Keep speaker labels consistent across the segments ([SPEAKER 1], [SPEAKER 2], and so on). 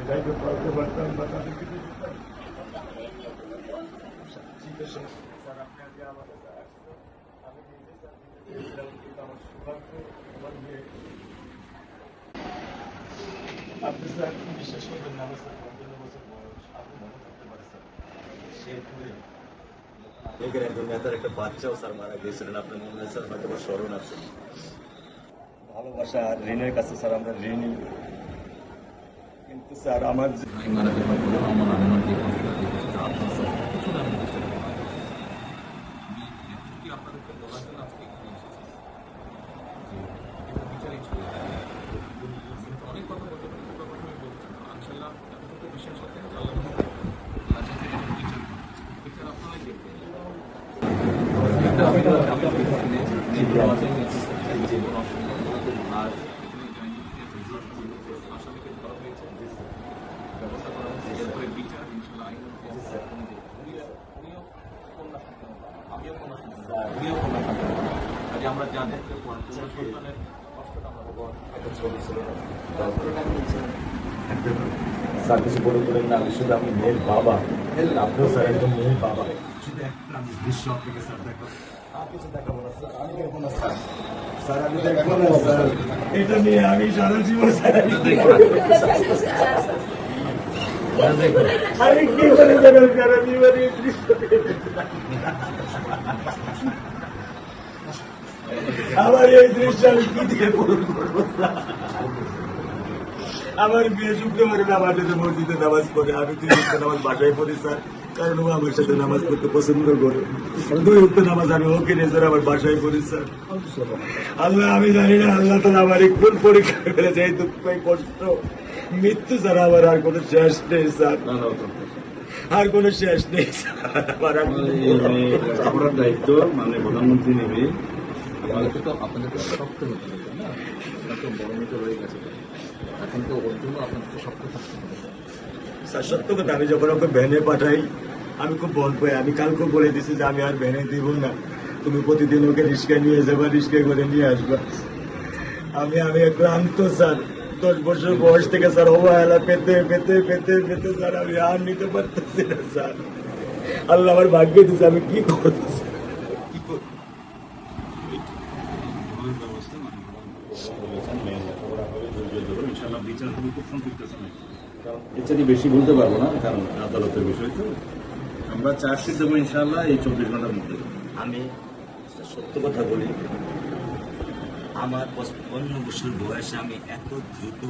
[SPEAKER 1] এটাইকে পারতে পারতাম বা তাদেরকে দিতাম। স্যার আপনি আজকে আমাদের আসছেন, আমি নিজে স্যার দিতে কিন্তু আমার সৌভাগ্য আমার মেয়ে। আপনি স্যার বিশ্বাস করবেন না, আমার স্যার 15 বছর বয়স, আপনি মনে করতে পারে স্যার শেরপুরে লীগের একজন নেতার একটা বাচ্চাও স্যার মারা গিয়েছিলেন। আপনার মনে হয় স্যার হয়তো স্মরণ আছে। ভালোবাসা আর ঋণের কাছে স্যার আমরা ঋণী, কিন্তু স্যার আমার
[SPEAKER 2] মারা যাওয়ার পরে আমার আনার যে কষ্টটা দেখেছি আপনার স্যার কিছুটা আমি বুঝতে পারছি। আমি এতটুকু আপনাদেরকে বলার জন্য আজকে এখানে এসেছি যে এটা বিচারই ছিল। অনেক কথা বলতে পারি, দুটো কথা আমি বলছি ইনশাল্লাহ। এতটুকু বিশ্বাস রাখেন যে আল্লাহ বিচার আপনারাই দেখবেন। আর আসামিকে ধরা হয়েছে, ব্যবস্থা করা হচ্ছে, এরপরে বিচার ইনশাল্লাহ আইন উনিও কন্যা সন্তান, আমিও কন্যা সন্তান, উনিও কন্যা সন্তান। কাজে আমরা জানি যে সন্তানের কষ্টটা আমরা
[SPEAKER 1] একটা ছবি ছিল স্যার, কিছু বলে বলেন না, আমি শুধু আমি মেয়ের বাবা, আপনিও স্যার একজন মেয়ের বাবা। শুধু একটা আমি দৃশ্য আপনাকে স্যার দেখো, আর কিছু দেখাবো না স্যার, আমি দেখবো না স্যার, স্যার আমি দেখবো না স্যার, এটা নিয়ে আমি সারা জীবন স্যার আমি দেখবো না। আমি কি করে দেবেন স্যার, আমি এবার এই দৃশ্য আমার এই দৃশ্য আমি কি দিয়ে পূরণ করবো স্যার? আমার বিয়ে শুক্রবারে আমার সাথে মসজিদে নামাজ পড়ে, আমি 3 ওয়াক্ত নামাজ বাসায় পড়ি স্যার, কারণ ও আমার সাথে নামাজ পড়তে পছন্দ করে। 2 ওয়াক্ত নামাজ আমি ওকে নিয়ে স্যার আমার বাসায় পড়ি স্যার। আল্লাহ আমি জানি না, আল্লাহ তাআলা আমার কোন পরীক্ষা ফেলেছে, এই দুঃখ এই কষ্ট মৃত্যু ছাড়া আমার আর কোনো শেষ নেই স্যার, আর কোনো শেষ নেই স্যার।
[SPEAKER 3] আপনার দায়িত্ব মানে প্রধানমন্ত্রী নেবে,
[SPEAKER 2] আমাদেরকে তো আপনাদেরকে শক্ত হতে হবে না, আপনার তো বড় মেয়ে রয়ে গেছে, এখন তো ওর জন্য আপনাদেরকে শক্ত থাকতে হবে।
[SPEAKER 1] স্যার সত্য কথা, আমি যখন ওকে ভ্যানে পাঠাই আমি খুব বল পাই, আমি কালকে বলে দিছি যে আমি আর ভ্যানে দিব না, তুমি প্রতিদিন ওকে রিস্কায় নিয়ে যাবা, রিস্কায় করে নিয়ে আসবা। আমি ক্লান্ত স্যার, 10 বছর বয়স থেকে স্যার অবহেলা পেতে পেতে পেতে পেতে স্যার আমি আর নিতে পারতেছি না স্যার। আল্লাহ আমার ভাগ্যে দিচ্ছে, আমি কি করবো স্যার? কি করবো?
[SPEAKER 3] ব্যবস্থা মানে বলেছেন মেয়ের লেখাপড়া হবে, ধৈর্য ধরুন, ইনশাআল্লাহ বিচার হবে খুব সম্পৃক্ত সময়। কারণ এছাড়া বেশি বলতে পারবো না, কারণ আদালতের বিষয় তো। আমরা চার্জশিট দেবো ইনশাআল্লাহ এই 24 ঘন্টার মধ্যে।
[SPEAKER 1] আমি সত্য কথা বলি, আমার 55 বছর বয়সে আমি এত দ্রুত,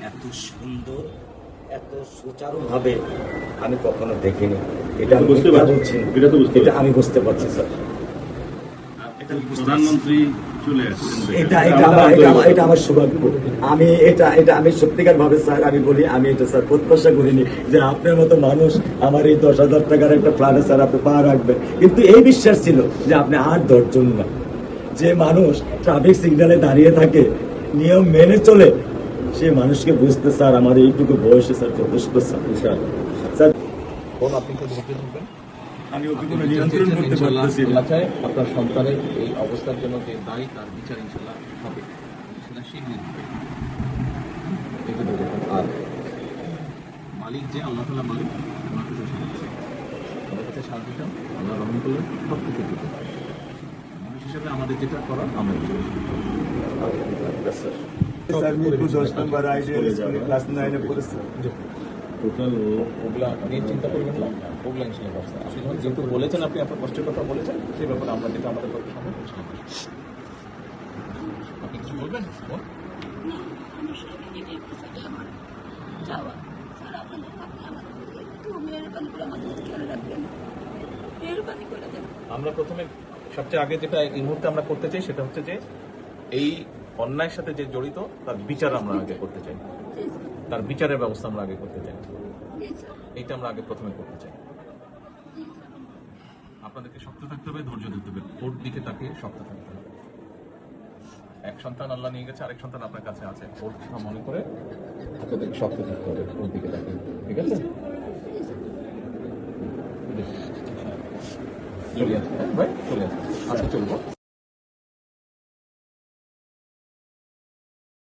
[SPEAKER 1] এত সুন্দর, এত সুচারুভাবে আমি কখনো দেখিনি। এটা আমি
[SPEAKER 3] বুঝতে পারছি, এটা তো বুঝতে
[SPEAKER 1] এটা আমি বুঝতে পারছি স্যার।
[SPEAKER 3] প্রধানমন্ত্রী চলে আসছেন,
[SPEAKER 1] এটা আমার সৌভাগ্য। আমি সত্যিকার ভাবে স্যার আমি বলি, আমি এটা স্যার প্রত্যাশা করিনি যে আপনার মতো মানুষ আমার এই 10,000 টাকার একটা প্ল্যানে স্যার আপনি পা রাখবেন, কিন্তু এই বিশ্বাস ছিল যে আপনি আর 10 জন না। যে মানুষ ট্রাফিক সিগন্যালে দাঁড়িয়ে থাকে, নিয়ম মেনে চলে, সে মানুষকে বুঝতে স্যার আমার এইটুকু বয়সে স্যার যথেষ্ট স্যার। স্যার
[SPEAKER 2] আপনি তো ধৈর্য ধরবেন,
[SPEAKER 1] আমি ওকে কোনো নিয়ন্ত্রণ করতে পারতেছি না।
[SPEAKER 2] আপনার সন্তানের এই অবস্থার জন্য যে দায়ী, তার বিচার ইনশাল্লাহ হবে, সেটা শীঘ্রই হবে। আর মালিক যে আল্লাহ তাআলা মালিক, ওনার কাছে সাহায্য, ওনার কাছে সাহায্য চান, আল্লাহ রহম করলেন সব কিছু দিতে। মানুষ হিসাবে আমাদের যেটা করার আমরা
[SPEAKER 1] স্যার মিরপুর 10 নম্বর আইডিয়াল স্কুলে ক্লাস 9 এ পড়েছে।
[SPEAKER 3] টোটাল
[SPEAKER 2] ওগুলা নিয়ে চিন্তা করবেন না, ওগুলা ইনশাল্লাহ ব্যবস্থা। আপনি যেহেতু বলেছেন, আপনি আপনার কষ্টের কথা বলেছেন, সেই ব্যাপারে আমরা যেটা আমাদের পক্ষে সম্ভব আপনি কিছু বলবেন? আমরা প্রথমে সবচেয়ে আগে যেটা এই মুহূর্তে আমরা করতে চাই সেটা হচ্ছে যে এই অন্যায়ের সাথে যে জড়িত তার বিচার আমরা আগে করতে চাই, তার বিচারের ব্যবস্থা আমরা আগে করতে চাই, এইটা আমরা আগে প্রথমে করতে চাই। আপনাদেরকে শক্ত থাকতে হবে, ধৈর্য ধরতে হবে, ওর দিকে তাকে শক্ত থাকতে হবে। এক সন্তান আল্লাহ নিয়ে গেছে, আরেক সন্তান আপনার কাছে আছে, ওর কথা মনে করে আপনাদেরকে শক্ত থাকতে হবে, ওর দিকে তাকে। ঠিক আছে? চলে আসবে, ভাই চলে আসবে, আজকে চলবো।